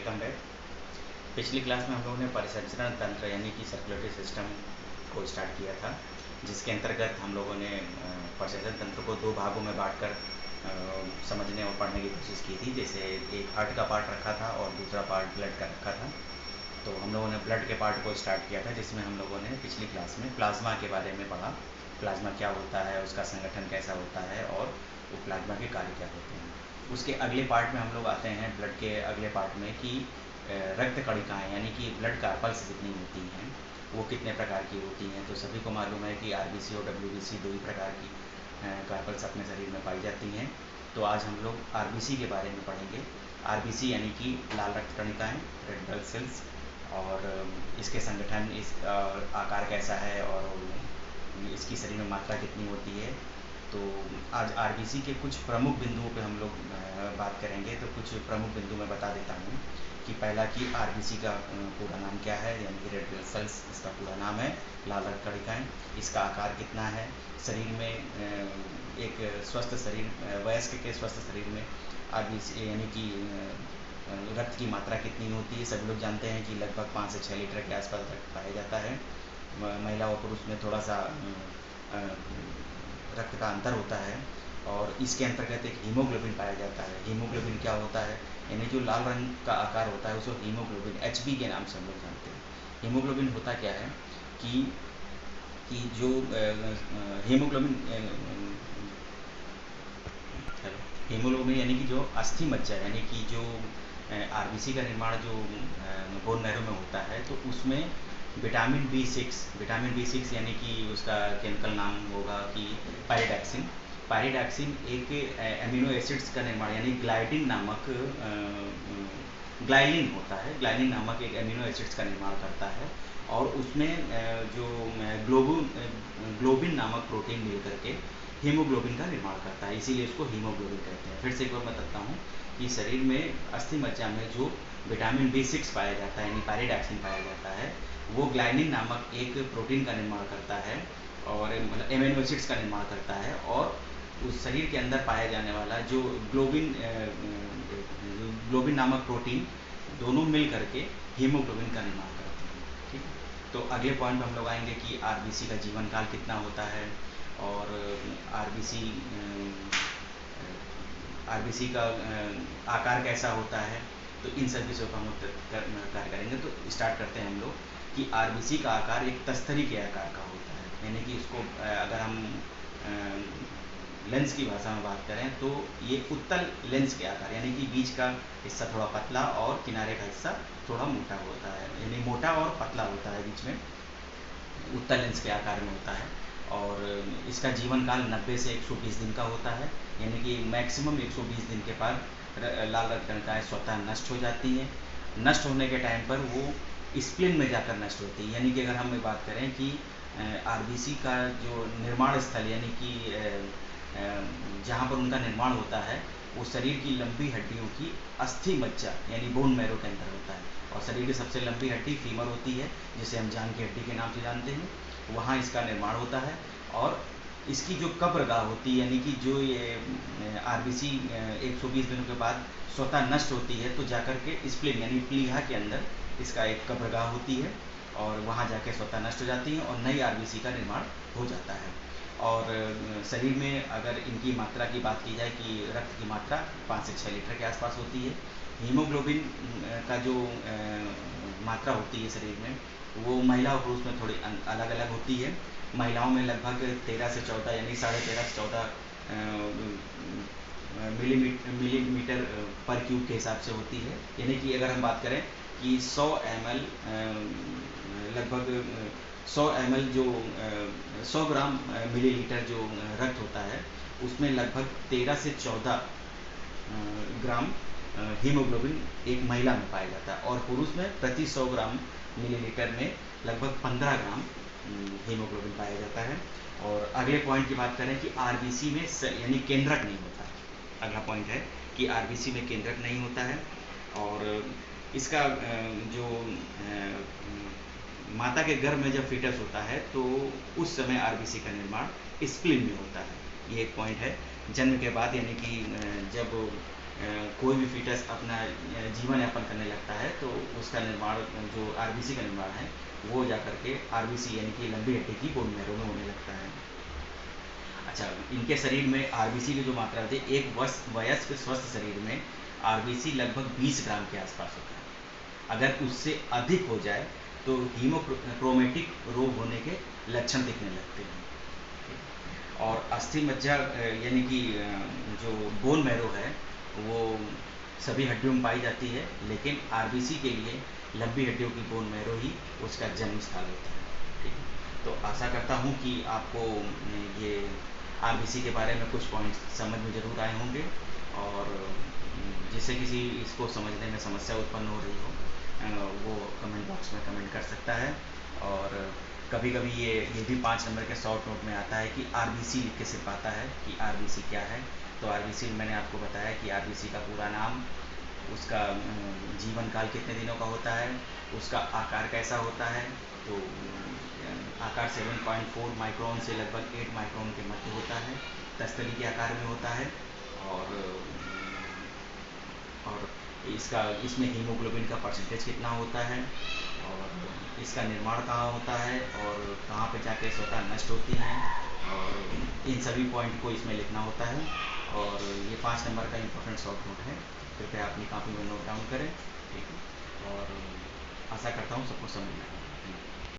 Welcome back. पिछली class में हम लोगों ने परिसंचरण तंत्र यानी कि सर्कुलेटरी सिस्टम को स्टार्ट किया था, जिसके अंतर्गत हम लोगों ने परिसंचरण तंत्र को दो भागों में बांटकर समझने और पढ़ने की कोशिश की थी। जैसे एक हार्ट का पार्ट रखा था और दूसरा पार्ट ब्लड का रखा था। तो हम लोगों ने ब्लड के पार्ट को स्टार्ट किया था, जिसमें हम लोगों ने पिछली क्लास में प्लाज्मा के बारे में पढ़ा। प्लाज्मा क्या होता है, उसका संगठन कैसा होता है और वो प्लाज्मा के कार्य क्या होते हैं। उसके अगले पार्ट में हम लोग आते हैं ब्लड के अगले पार्ट में कि रक्त कणिकाएँ यानी कि ब्लड कार्पल्स जितनी होती हैं वो कितने प्रकार की होती हैं। तो सभी को मालूम है कि आरबीसी और डब्ल्यूबीसी दो ही प्रकार की कार्पल्स अपने शरीर में पाई जाती हैं। तो आज हम लोग आरबीसी के बारे में पढ़ेंगे। आरबीसी यानी कि लाल रक्त कणिकाएँ, रेड ब्लड सेल्स, और इसके संगठन, इसका आकार कैसा है और इसकी शरीर में मात्रा कितनी होती है। तो आज आरबीसी के कुछ प्रमुख बिंदुओं पे हम लोग बात करेंगे। तो कुछ प्रमुख बिंदु मैं बता देता हूँ कि पहला कि आरबीसी का पूरा नाम क्या है, यानी कि रेड ब्लड सेल्स इसका पूरा नाम है। लाल रक्त कणिकाएँ, इसका आकार कितना है शरीर में। एक स्वस्थ शरीर, वयस्क के स्वस्थ शरीर में आरबीसी यानी कि रक्त की मात्रा कितनी होती है। सभी लोग जानते हैं कि लगभग 5 से 6 लीटर के आसपास रक्त पाया जाता है। महिला और पुरुष में थोड़ा सा रक्त का अंतर होता है। और इसके अंतर्गत एक हीमोग्लोबिन पाया जाता है। हीमोग्लोबिन क्या होता है, यानी जो लाल रंग का आकार होता है उसको हीमोग्लोबिन एचबी के नाम से हम लोग जानते हैं। हीमोग्लोबिन होता क्या है कि जो हीमोग्लोबिन यानी कि जो अस्थि मज्जा यानी कि जो आरबीसी का निर्माण जो बोन मैरो में होता है, तो उसमें विटामिन बी सिक्स यानी कि उसका केमिकल नाम होगा कि पायरिडैक्सिन। पायरिडैक्सिन एक एमिनो एसिड्स का निर्माण यानी ग्लाइलिन होता है। ग्लाइलिन नामक एक एमिनो एसिड्स का निर्माण करता है और उसमें जो ग्लोबिन नामक प्रोटीन मिल करके हीमोग्लोबिन का निर्माण करता है, इसीलिए इसको हीमोग्लोबिन कहते हैं। फिर से एक बार बताता हूँ कि शरीर में अस्थि मज्जा में जो विटामिन B6 पाया जाता है यानी पायरिडैक्सिन पाया जाता है, वो ग्लाइलिन नामक एक प्रोटीन का निर्माण करता है और मतलब एमिनो एसिड्स का निर्माण करता है। और उस शरीर के अंदर पाया जाने वाला जो ग्लोबिन नामक प्रोटीन दोनों मिल करके हीमोग्लोबिन का निर्माण करते हैं। ठीक है, तो अगले पॉइंट पर हम लोग आएंगे कि आरबीसी का जीवन काल कितना होता है और आरबीसी का आकार कैसा होता है। तो इन सब विषयों पर हम कार्य करेंगे। तो स्टार्ट करते हैं हम लोग कि आरबीसी का आकार एक तस्तरी के आकार का होता है, यानी कि इसको अगर हम लेंस की भाषा में बात करें तो ये उत्तल लेंस के आकार, यानी कि बीच का हिस्सा थोड़ा पतला और किनारे का हिस्सा थोड़ा मोटा होता है, यानी मोटा और पतला होता है, बीच में उत्तल लेंस के आकार में होता है। और इसका जीवन काल 90 से 120 दिन का होता है, यानी कि मैक्सिमम 120 दिन के बाद लाल रक्त कणिकाएँ स्वतः नष्ट हो जाती हैं। नष्ट होने के टाइम पर वो स्प्लीन में जाकर नष्ट होती है। यानी कि अगर हम बात करें कि आरबीसी का जो निर्माण स्थल यानी कि जहाँ पर उनका निर्माण होता है वो शरीर की लंबी हड्डियों की अस्थि मज्जा यानी बोन मैरो के अंदर होता है। और शरीर की सबसे लंबी हड्डी फीमर होती है, जिसे हम जान की हड्डी के नाम से जानते हैं, वहाँ इसका निर्माण होता है। और इसकी जो कब्रगाह होती है, यानी कि जो ये आरबीसी 120 दिनों के बाद स्वतः नष्ट होती है, तो जाकर के स्प्लीन यानी प्लीहा के अंदर इसका एक कब्रगाह होती है और वहाँ जाके स्वतः नष्ट हो जाती है और नई आरबीसी का निर्माण हो जाता है। और शरीर में अगर इनकी मात्रा की बात की जाए कि रक्त की मात्रा 5 से 6 लीटर के आसपास होती है। हीमोग्लोबिन का जो मात्रा होती है शरीर में, वो महिला और पुरुष में थोड़ी अलग अलग होती है। महिलाओं में लगभग 13 से 14 यानी 13.5 से 14 मिलीमीटर पर क्यूब के हिसाब से होती है। यानी कि अगर हम बात करें कि 100 ml लगभग 100 ml जो 100 ग्राम मिलीलीटर जो रक्त होता है, उसमें लगभग 13 से 14 ग्राम हीमोग्लोबिन एक महिला में पाया जाता है और पुरुष में प्रति 100 ग्राम मिलीलीटर में लगभग 15 ग्राम हीमोग्लोबिन पाया जाता है। और अगले पॉइंट की बात करें कि आरबीसी में यानी केंद्रक नहीं होता है। अगला पॉइंट है कि आरबीसी में केंद्रक नहीं होता है और इसका जो माता के गर्भ में जब फीटस होता है तो उस समय आरबीसी का निर्माण स्प्लीन में होता है। ये एक पॉइंट है। जन्म के बाद यानी कि जब कोई भी फीटस अपना जीवन यापन करने लगता है तो उसका निर्माण जो आरबीसी का निर्माण है वो जा करके आरबीसी यानी कि लंबी हड्डी की बोन मैरो में होने लगता है। अच्छा, इनके शरीर में आरबीसी की जो मात्रा होती है, एक वयस्क स्वस्थ शरीर में आरबीसी लगभग 20 ग्राम के आसपास होता है। अगर उससे अधिक हो जाए तो हीमोक्रोमेटिक रोग होने के लक्षण दिखने लगते हैं। और अस्थि मज्जा यानी कि जो बोन मैरो है वो सभी हड्डियों में पाई जाती है, लेकिन आरबीसी के लिए लंबी हड्डियों की बोन मैरो ही उसका जन्म स्थल होता है। ठीक है, तो आशा करता हूँ कि आपको ये आरबीसी के बारे में कुछ पॉइंट्स समझ में ज़रूर आए होंगे, और जिससे किसी इसको समझने में समस्या उत्पन्न हो रही हो वो कमेंट बॉक्स में कमेंट कर सकता है। और कभी कभी ये भी 5 नंबर के शॉर्ट नोट में आता है कि आरबीसी लिख के सिर्फ आता है कि आरबीसी क्या है। तो आरबीसी मैंने आपको बताया कि आरबीसी का पूरा नाम, उसका जीवन काल कितने दिनों का होता है, उसका आकार कैसा होता है। तो आकार 7.4 माइक्रोन से लगभग 8 माइक्रोन के मध्य होता है, तस्तरी के आकार में होता है। और इसमें हीमोग्लोबिन का परसेंटेज कितना होता है, और इसका निर्माण कहाँ होता है, और कहाँ पे जाके स्वतः नष्ट होती हैं, और इन सभी पॉइंट को इसमें लिखना होता है। और ये 5 नंबर का इम्पोर्टेंट शॉर्ट नोट है, कृपया अपनी कॉपी में नोट डाउन करें। ठीक है, और आशा करता हूँ सबको समझ में आए।